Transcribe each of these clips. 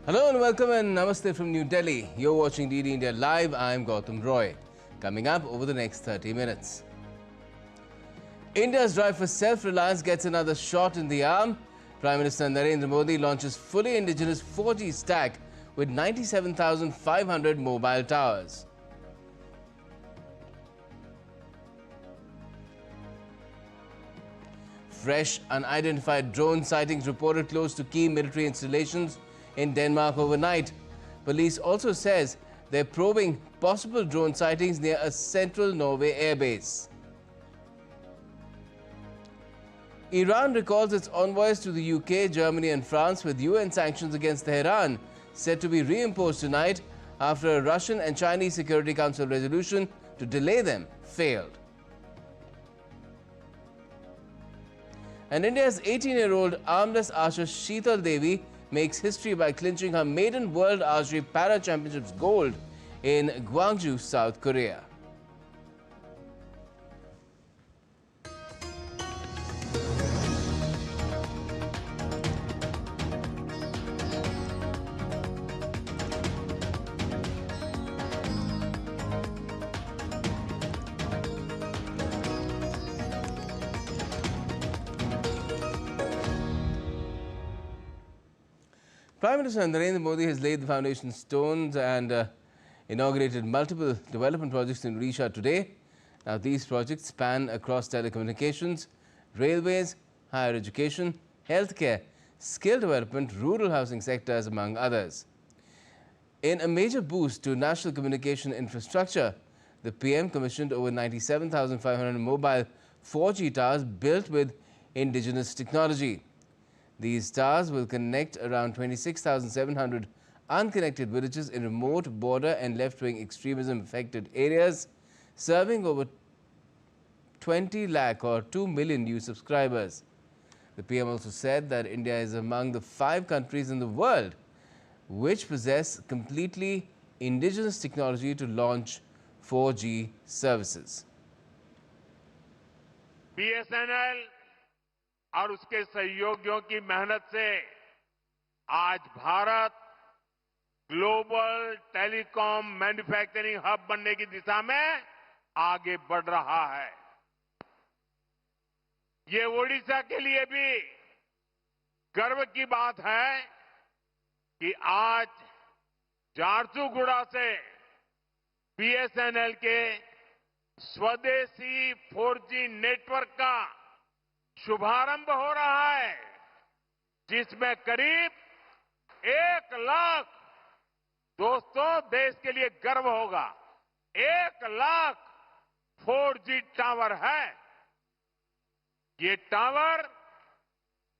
Hello and welcome and namaste from New Delhi. You're watching DD India Live. I'm Gautam Roy. Coming up over the next 30 minutes. India's drive for self-reliance gets another shot in the arm. Prime Minister Narendra Modi launches fully indigenous 4G stack with 97,500 mobile towers. Fresh unidentified drone sightings reported close to key military installations in Denmark overnight. Police also says they're probing possible drone sightings near a central Norway airbase. Iran recalls its envoys to the UK, Germany and France with UN sanctions against Tehran set to be reimposed tonight after a Russian and Chinese Security Council resolution to delay them failed. And India's 18-year-old armless archer Sheetal Devi makes history by clinching her maiden World Archery Para Championships gold in Gwangju, South Korea. Prime Minister Narendra Modi has laid the foundation stones and inaugurated multiple development projects in Odisha today. Now, these projects span across telecommunications, railways, higher education, healthcare, skill development, rural housing sectors, among others. In a major boost to national communication infrastructure, the PM commissioned over 97,500 mobile 4G towers built with indigenous technology. These towers will connect around 26,700 unconnected villages in remote, border and left-wing extremism-affected areas, serving over 20 lakh or 2 million new subscribers. The PM also said that India is among the 5 countries in the world which possess completely indigenous technology to launch 4G services. BSNL और उसके सहयोगियों की मेहनत से आज Bharat global telecom manufacturing hub बनने की दिशा में आगे बढ़ रहा है। ये ओडिशा के लिए भी गर्व की बात है कि आज झारसुगुड़ा से बीएसएनएल के स्वदेशी 4G नेटवर्क का शुभारंभ हो रहा है, जिसमें करीब 1 लाख, दोस्तों देश के लिए गर्व होगा, 1 लाख 4G टावर है। ये टावर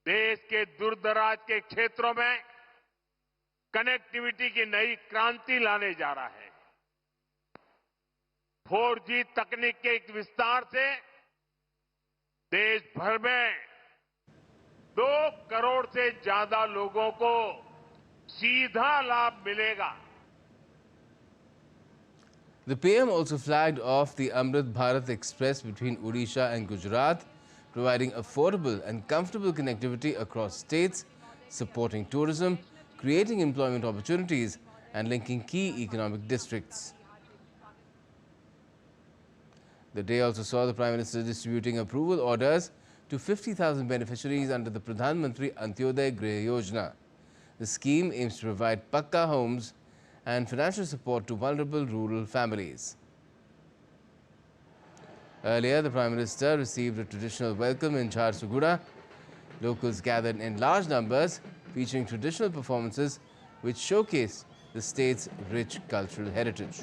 देश के दूरदराज के क्षेत्रों में कनेक्टिविटी की नई क्रांति लाने जा रहा है। 4G तकनीक के एक विस्तार से देश भर में 2 करोड़ से ज्यादा लोगों को सीधा लाभ मिलेगा। The PM also flagged off the Amrit Bharat Express between Odisha and Gujarat, providing affordable and comfortable connectivity across states, supporting tourism, creating employment opportunities and linking key economic districts. The day also saw the Prime Minister distributing approval orders to 50,000 beneficiaries under the Pradhan Mantri Antyodaya Griha Yojana. The scheme aims to provide pakka homes and financial support to vulnerable rural families. Earlier, the Prime Minister received a traditional welcome in Jharsuguda. Locals gathered in large numbers, featuring traditional performances which showcase the state's rich cultural heritage.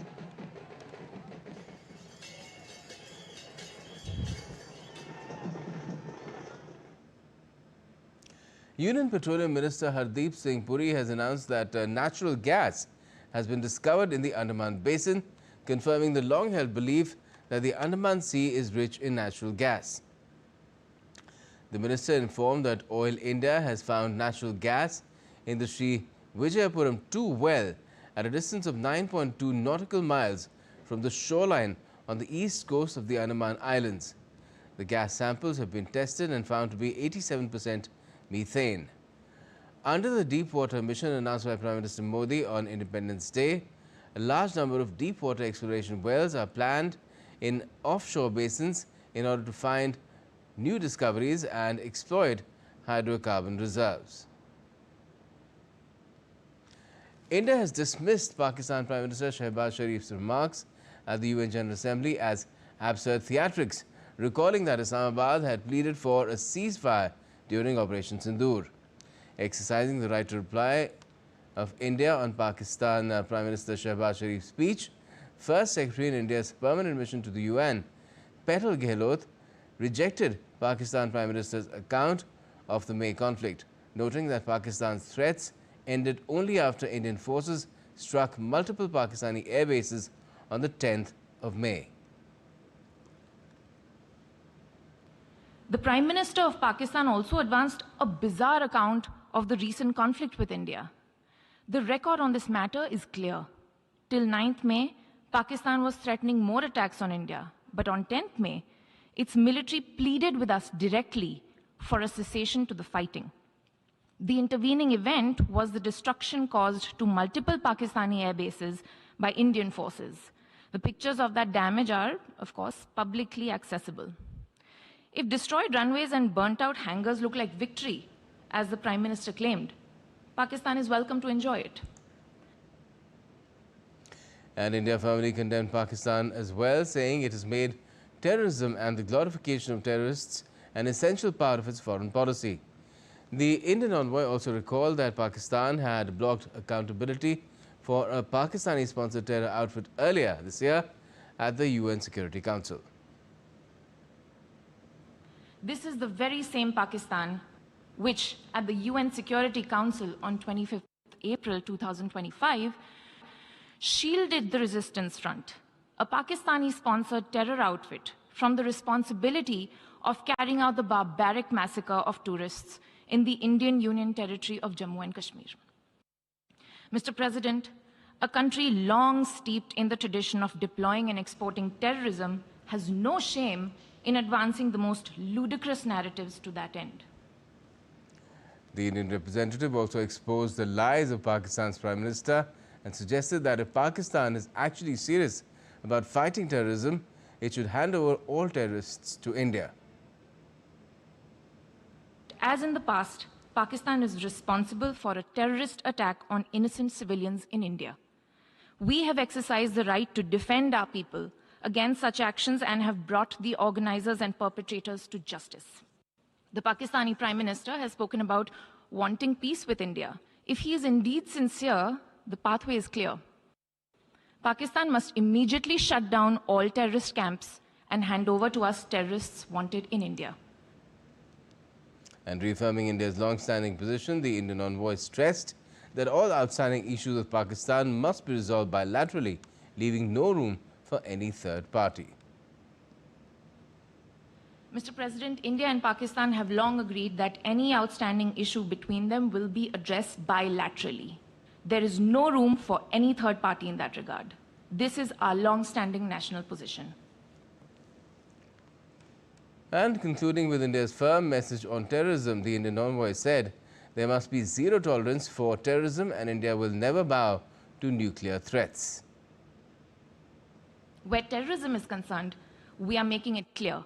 Union Petroleum Minister Hardeep Singh Puri has announced that natural gas has been discovered in the Andaman Basin, confirming the long-held belief that the Andaman Sea is rich in natural gas. The minister informed that Oil India has found natural gas in the Sri Vijayapuram 2 well at a distance of 9.2 nautical miles from the shoreline on the east coast of the Andaman Islands. The gas samples have been tested and found to be 87% methane. Under the deep water mission announced by Prime Minister Modi on Independence Day, a large number of deep water exploration wells are planned in offshore basins in order to find new discoveries and exploit hydrocarbon reserves. India has dismissed Pakistan Prime Minister Shehbaz Sharif's remarks at the UN General Assembly as absurd theatrics, recalling that Islamabad had pleaded for a ceasefire during Operation Sindoor. Exercising the right to reply of India on Pakistan Prime Minister Shehbaz Sharif's speech, First Secretary in India's permanent mission to the UN, Petal Gehlot, rejected Pakistan Prime Minister's account of the May conflict, noting that Pakistan's threats ended only after Indian forces struck multiple Pakistani air bases on the 10th of May. The Prime Minister of Pakistan also advanced a bizarre account of the recent conflict with India. The record on this matter is clear. Till 9th May, Pakistan was threatening more attacks on India. But on 10th May, its military pleaded with us directly for a cessation to the fighting. The intervening event was the destruction caused to multiple Pakistani air bases by Indian forces. The pictures of that damage are, of course, publicly accessible. If destroyed runways and burnt out hangars look like victory, as the Prime Minister claimed, Pakistan is welcome to enjoy it. And India firmly condemned Pakistan as well, saying it has made terrorism and the glorification of terrorists an essential part of its foreign policy. The Indian envoy also recalled that Pakistan had blocked accountability for a Pakistani-sponsored terror outfit earlier this year at the UN Security Council. This is the very same Pakistan which, at the UN Security Council on 25th April 2025, shielded the resistance front, a Pakistani-sponsored terror outfit, from the responsibility of carrying out the barbaric massacre of tourists in the Indian Union territory of Jammu and Kashmir. Mr. President, a country long steeped in the tradition of deploying and exporting terrorism has no shame in advancing the most ludicrous narratives to that end. The Indian representative also exposed the lies of Pakistan's Prime Minister and suggested that if Pakistan is actually serious about fighting terrorism, it should hand over all terrorists to India. As in the past, Pakistan is responsible for a terrorist attack on innocent civilians in India. We have exercised the right to defend our people against such actions and have brought the organizers and perpetrators to justice. The Pakistani Prime Minister has spoken about wanting peace with India. If he is indeed sincere, the pathway is clear. Pakistan must immediately shut down all terrorist camps and hand over to us terrorists wanted in India. And reaffirming India's long-standing position, the Indian envoy stressed that all outstanding issues with Pakistan must be resolved bilaterally, leaving no room for any third party. Mr. President, India and Pakistan have long agreed that any outstanding issue between them will be addressed bilaterally. There is no room for any third party in that regard. This is our long-standing national position. And concluding with India's firm message on terrorism, the Indian envoy said there must be zero tolerance for terrorism and India will never bow to nuclear threats. Where terrorism is concerned, we are making it clear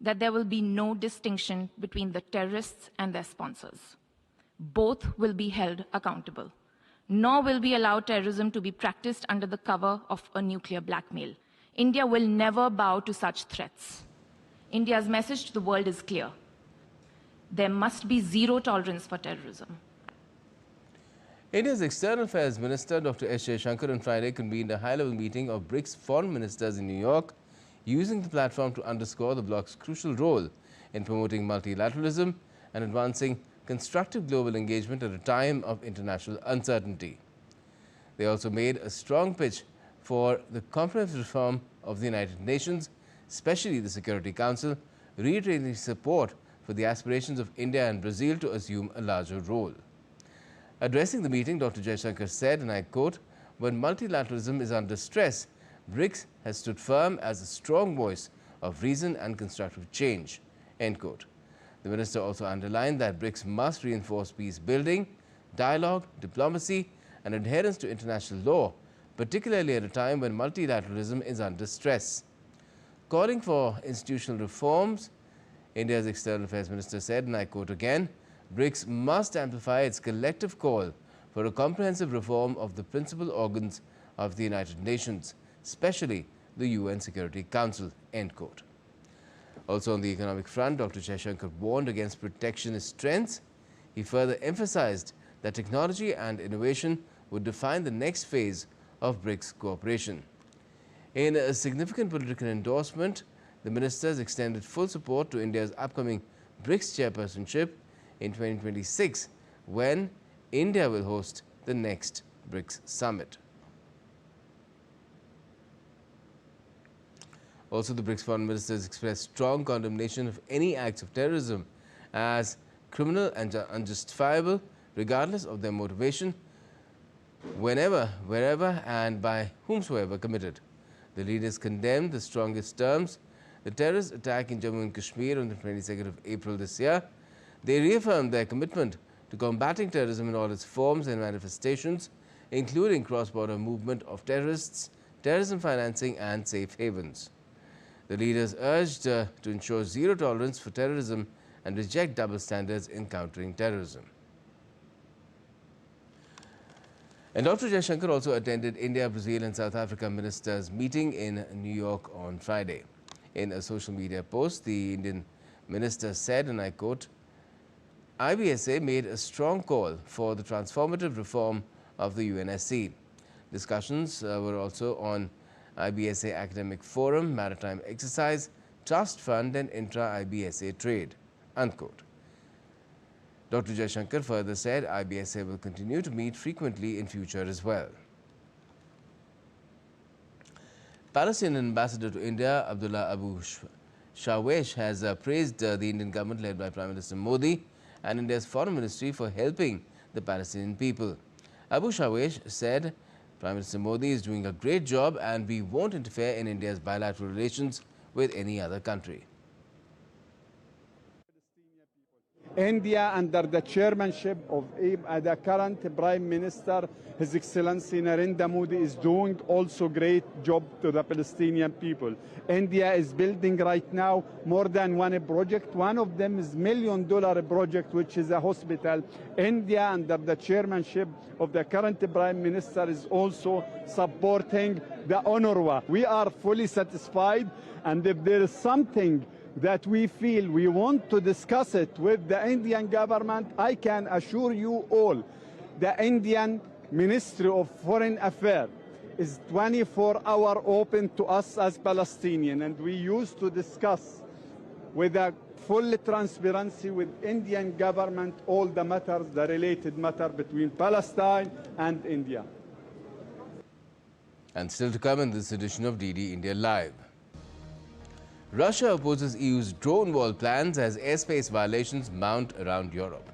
that there will be no distinction between the terrorists and their sponsors. Both will be held accountable. Nor will we allow terrorism to be practiced under the cover of a nuclear blackmail. India will never bow to such threats. India's message to the world is clear. There must be zero tolerance for terrorism. India's External Affairs Minister Dr. S. Jaishankar on Friday convened a high-level meeting of BRICS foreign ministers in New York, using the platform to underscore the bloc's crucial role in promoting multilateralism and advancing constructive global engagement at a time of international uncertainty. They also made a strong pitch for the comprehensive reform of the United Nations, especially the Security Council, reiterating support for the aspirations of India and Brazil to assume a larger role. Addressing the meeting, Dr. Jaishankar said, and I quote, "When multilateralism is under stress, BRICS has stood firm as a strong voice of reason and constructive change." End quote. The minister also underlined that BRICS must reinforce peace building, dialogue, diplomacy, and adherence to international law, particularly at a time when multilateralism is under stress. Calling for institutional reforms, India's External Affairs Minister said, and I quote again, BRICS must amplify its collective call for a comprehensive reform of the principal organs of the United Nations, especially the UN Security Council, end quote. Also on the economic front, Dr. Jaishankar warned against protectionist trends. He further emphasized that technology and innovation would define the next phase of BRICS cooperation. In a significant political endorsement, the ministers extended full support to India's upcoming BRICS chairpersonship in 2026, when India will host the next BRICS summit. Also, the BRICS foreign ministers expressed strong condemnation of any acts of terrorism as criminal and unjustifiable, regardless of their motivation, whenever, wherever, and by whomsoever committed. The leaders condemned the strongest terms the terrorist attack in Jammu and Kashmir on the 22nd of April this year. They reaffirmed their commitment to combating terrorism in all its forms and manifestations, including cross-border movement of terrorists, terrorism financing, and safe havens. The leaders urged to ensure zero tolerance for terrorism and reject double standards in countering terrorism. And Dr. Jaishankar also attended India, Brazil and South Africa ministers' meeting in New York on Friday. In a social media post, the Indian minister said, and I quote, IBSA made a strong call for the transformative reform of the UNSC. Discussions were also on IBSA Academic Forum, Maritime Exercise, Trust Fund and intra-IBSA trade, unquote. Dr. Jaishankar further said IBSA will continue to meet frequently in future as well. Palestinian ambassador to India, Abdullah Abu Shawesh, has praised the Indian government led by Prime Minister Modi and India's foreign ministry for helping the Palestinian people. Abu Shawesh said, Prime Minister Modi is doing a great job and we won't interfere in India's bilateral relations with any other country. India, under the chairmanship of the current Prime Minister, His Excellency Narendra Modi, is doing also great job to the Palestinian people. India is building right now more than one project. One of them is $1 million project, which is a hospital. India, under the chairmanship of the current Prime Minister, is also supporting the UNRWA. We are fully satisfied, and if there is something that we feel we want to discuss it with the Indian government, I can assure you all, the Indian Ministry of Foreign Affairs is 24-hour open to us as Palestinians, and we used to discuss with a full transparency with Indian government all the matters, the related matter between Palestine and India. And still to come in this edition of DD India Live. Russia opposes EU's drone wall plans as airspace violations mount around Europe.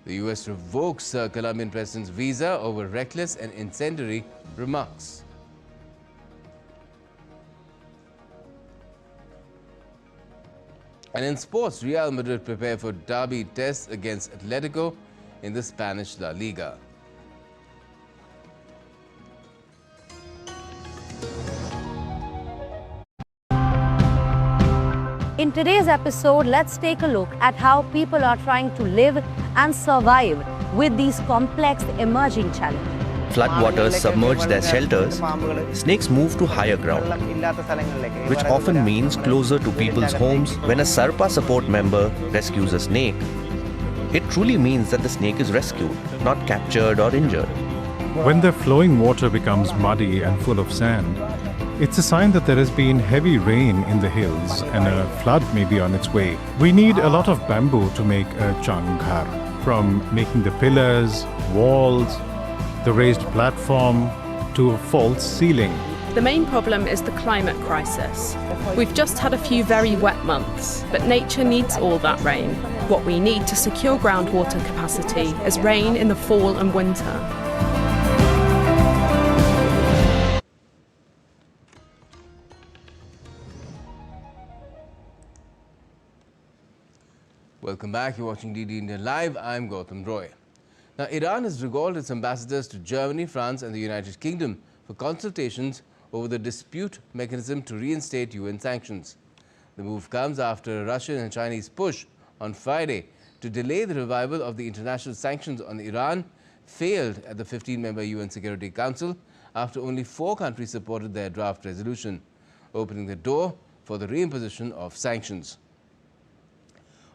The US revokes Colombian president's visa over reckless and incendiary remarks. And in sports, Real Madrid prepare for derby tests against Atletico in the Spanish La Liga. In today's episode, let's take a look at how people are trying to live and survive with these complex emerging challenges. Floodwaters submerge their shelters, snakes move to higher ground, which often means closer to people's homes. When a Sarpa support member rescues a snake, it truly means that the snake is rescued, not captured or injured. When the flowing water becomes muddy and full of sand, it's a sign that there has been heavy rain in the hills and a flood may be on its way. We need a lot of bamboo to make a changhar, from making the pillars, walls, the raised platform to a false ceiling. The main problem is the climate crisis. We've just had a few very wet months, but nature needs all that rain. What we need to secure groundwater capacity is rain in the fall and winter. Welcome back. You're watching DD India Live. I'm Gautam Roy. Now, Iran has recalled its ambassadors to Germany, France and the United Kingdom for consultations over the dispute mechanism to reinstate UN sanctions. The move comes after a Russian and Chinese push on Friday to delay the revival of the international sanctions on Iran failed at the 15-member UN Security Council after only 4 countries supported their draft resolution, opening the door for the reimposition of sanctions.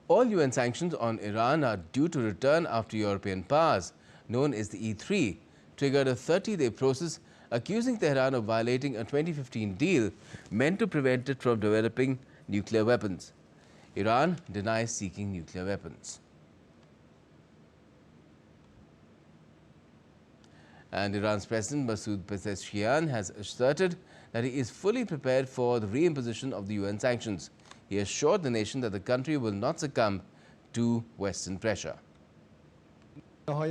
All UN sanctions on Iran are due to return after European powers, known as the E3, triggered a 30-day process accusing Tehran of violating a 2015 deal meant to prevent it from developing nuclear weapons. Iran denies seeking nuclear weapons. And Iran's President Masoud Pezeshkian has asserted that he is fully prepared for the reimposition of the UN sanctions. He assured the nation that the country will not succumb to Western pressure. And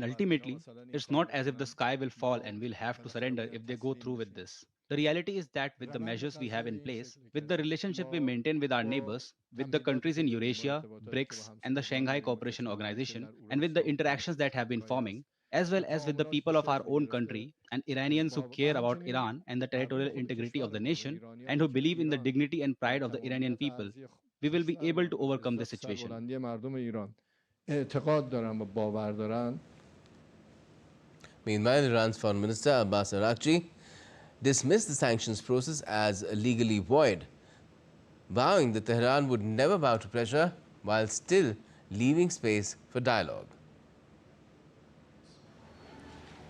ultimately, it's not as if the sky will fall and we'll have to surrender if they go through with this. The reality is that with the measures we have in place, with the relationship we maintain with our neighbors, with the countries in Eurasia, BRICS, and the Shanghai Cooperation Organization, and with the interactions that have been forming, as well as with the people of our own country and Iranians who care about Iran and the territorial integrity of the nation and who believe in the dignity and pride of the Iranian people, we will be able to overcome this situation. Meanwhile, Iran's Foreign Minister Abbas Araghchi dismissed the sanctions process as legally void, vowing that Tehran would never bow to pressure while still leaving space for dialogue.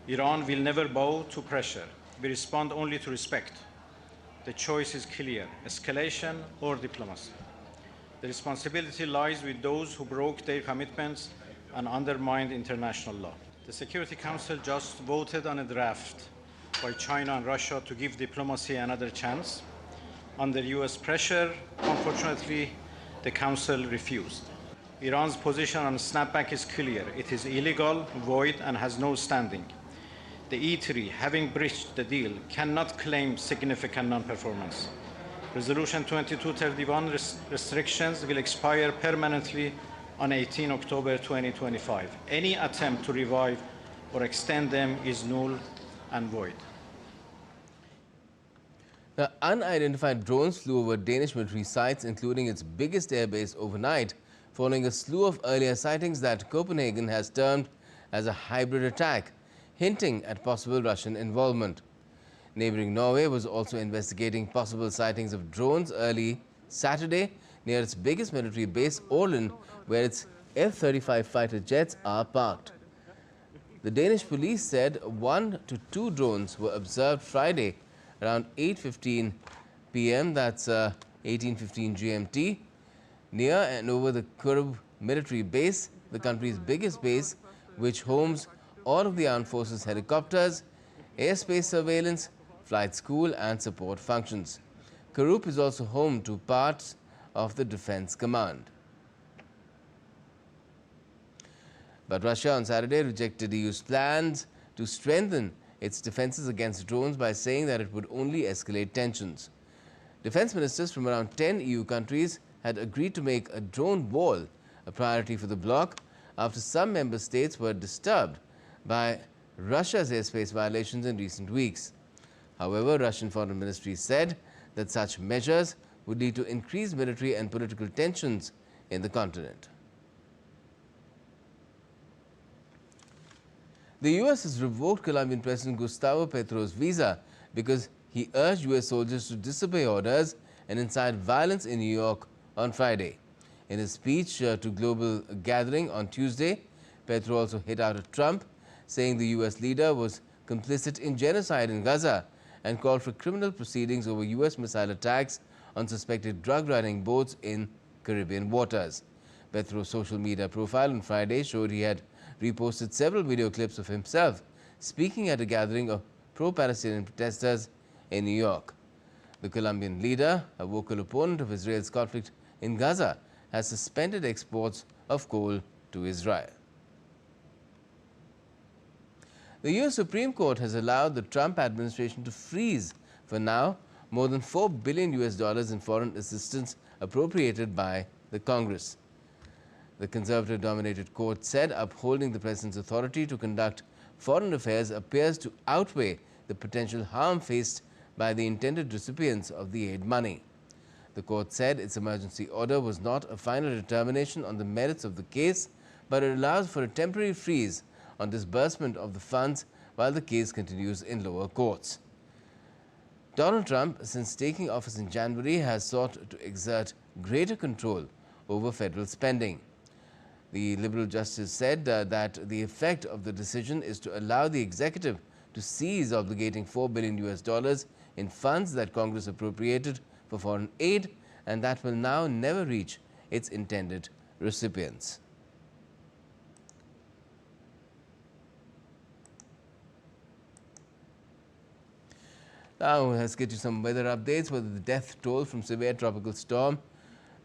Iran will never bow to pressure. We respond only to respect. The choice is clear: escalation or diplomacy. The responsibility lies with those who broke their commitments and undermined international law. The Security Council just voted on a draft by China and Russia to give diplomacy another chance. Under US pressure, unfortunately, the Council refused. Iran's position on snapback is clear. It is illegal, void, and has no standing. The E3, having breached the deal, cannot claim significant non-performance. Resolution 2231 restrictions will expire permanently on 18 October 2025. Any attempt to revive or extend them is null and void. Now, unidentified drones flew over Danish military sites, including its biggest airbase overnight, following a slew of earlier sightings that Copenhagen has termed as a hybrid attack, hinting at possible Russian involvement. Neighboring Norway was also investigating possible sightings of drones early Saturday near its biggest military base, Orlen, where its F-35 fighter jets are parked. The Danish police said 1 to 2 drones were observed Friday around 8:15 p.m., that's 18:15 GMT, near and over the Kurub military base, the country's biggest base, which homes all of the armed forces helicopters, airspace surveillance, flight school and support functions. Kurub is also home to parts of the Defense Command. But Russia on Saturday rejected EU's plans to strengthen its defenses against drones by saying that it would only escalate tensions. Defense ministers from around 10 EU countries had agreed to make a drone wall a priority for the bloc after some member states were disturbed by Russia's airspace violations in recent weeks. However, Russian Foreign Ministry said that such measures would lead to increased military and political tensions in the continent. The US has revoked Colombian President Gustavo Petro's visa because he urged US soldiers to disobey orders and incite violence in New York on Friday. In his speech to global gathering on Tuesday, Petro also hit out at Trump, saying the US leader was complicit in genocide in Gaza and called for criminal proceedings over US missile attacks on suspected drug-running boats in Caribbean waters. Petro's social media profile on Friday showed he had reposted several video clips of himself speaking at a gathering of pro-Palestinian protesters in New York. The Colombian leader, a vocal opponent of Israel's conflict in Gaza, has suspended exports of coal to Israel. The US Supreme Court has allowed the Trump administration to freeze, for now, more than $4 billion in foreign assistance appropriated by the Congress. The Conservative-dominated court said upholding the President's authority to conduct foreign affairs appears to outweigh the potential harm faced by the intended recipients of the aid money. The court said its emergency order was not a final determination on the merits of the case, but it allows for a temporary freeze on disbursement of the funds while the case continues in lower courts. Donald Trump, since taking office in January, has sought to exert greater control over federal spending. The Liberal justice said that the effect of the decision is to allow the executive to seize obligating $4 billion in funds that Congress appropriated for foreign aid, and that will now never reach its intended recipients. Now let's get you some weather updates. Whether the death toll from severe tropical storm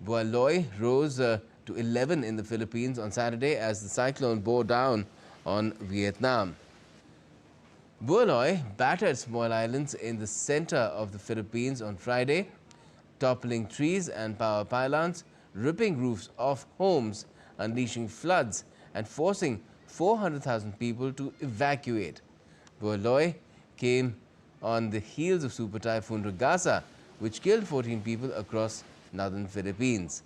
Boaloy rose to 11 in the Philippines on Saturday as the cyclone bore down on Vietnam. Boaloy battered small islands in the center of the Philippines on Friday, toppling trees and power pylons, ripping roofs off homes, unleashing floods and forcing 400,000 people to evacuate. Boaloy came on the heels of Super Typhoon Ragasa, which killed 14 people across northern Philippines.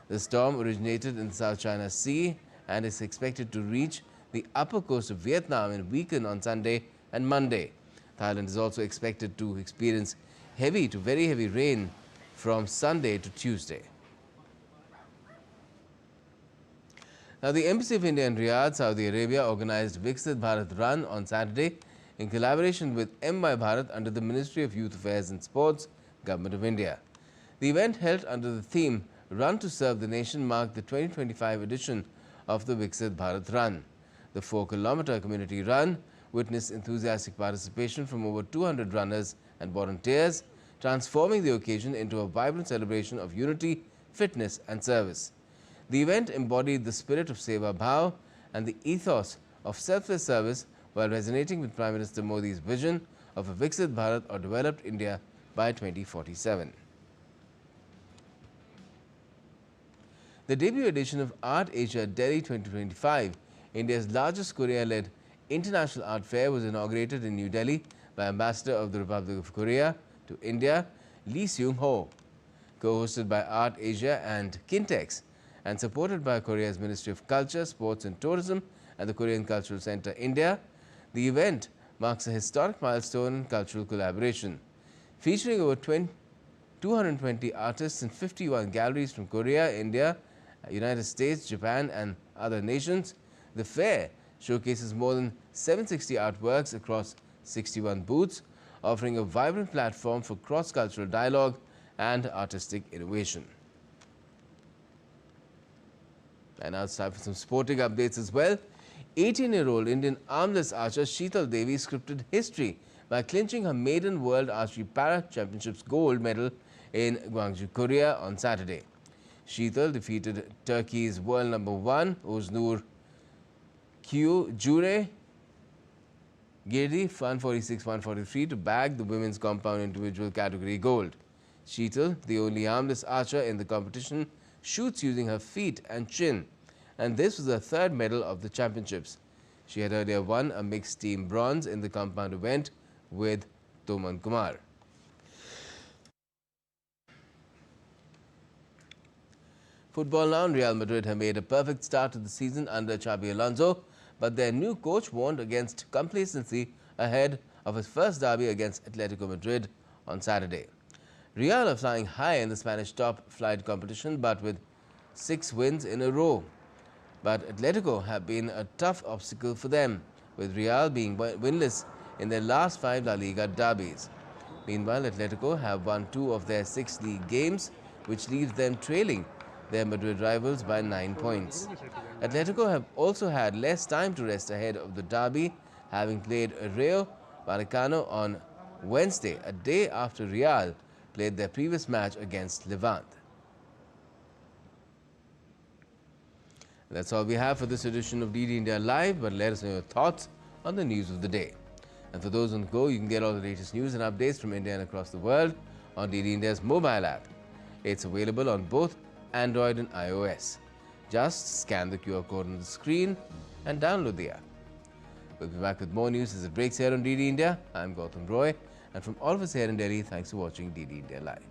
The storm originated in the South China Sea and is expected to reach the upper coast of Vietnam and weaken on Sunday and Monday. Thailand is also expected to experience heavy to very heavy rain from Sunday to Tuesday. Now, the Embassy of India in Riyadh, Saudi Arabia, organized Viksit Bharat Run on Saturday in collaboration with MY Bharat under the Ministry of Youth Affairs and Sports, Government of India. The event, held under the theme Run to Serve the Nation, marked the 2025 edition of the Viksit Bharat Run. The 4-kilometer community run witnessed enthusiastic participation from over 200 runners and volunteers, transforming the occasion into a vibrant celebration of unity, fitness and service. The event embodied the spirit of Seva Bhav and the ethos of selfless service while resonating with Prime Minister Modi's vision of a Viksit Bharat or developed India by 2047. The debut edition of Art Asia Delhi 2025, India's largest Korea-led international art fair, was inaugurated in New Delhi by Ambassador of the Republic of Korea to India, Lee Seung-ho. Co-hosted by Art Asia and Kintex and supported by Korea's Ministry of Culture, Sports and Tourism and the Korean Cultural Center, India, the event marks a historic milestone in cultural collaboration. Featuring over 220 artists and 51 galleries from Korea, India, United States, Japan and other nations, the fair showcases more than 760 artworks across 61 booths, offering a vibrant platform for cross-cultural dialogue and artistic innovation. And now it's time for some sporting updates as well. 18-year-old Indian armless archer Sheetal Devi scripted history by clinching her maiden World Archery Para Championships gold medal in Gwangju, Korea on Saturday. Sheetal defeated Turkey's world number 1 Oznur Jure Girdi 146-143 to bag the women's compound individual category gold. Sheetal, the only armless archer in the competition, shoots using her feet and chin, and this was her third medal of the championships. She had earlier won a mixed team bronze in the compound event with Toman Kumar. Football now. Real Madrid have made a perfect start to the season under Xabi Alonso, but their new coach warned against complacency ahead of his first derby against Atletico Madrid on Saturday. Real are flying high in the Spanish top flight competition, but with 6 wins in a row. But Atletico have been a tough obstacle for them, with Real being winless in their last 5 La Liga derbies. Meanwhile, Atletico have won 2 of their 6 league games, which leaves them trailing their Madrid rivals by 9 points. Atletico have also had less time to rest ahead of the derby, having played Rayo Vallecano on Wednesday, a day after Real played their previous match against Levante. That's all we have for this edition of DD India Live, but let us know your thoughts on the news of the day. And for those on the go, you can get all the latest news and updates from India and across the world on DD India's mobile app. It's available on both Android and iOS. Just scan the QR code on the screen and download the app. We'll be back with more news as it breaks here on DD India. I'm Gautam Roy, and from all of us here in Delhi, thanks for watching DD India Live.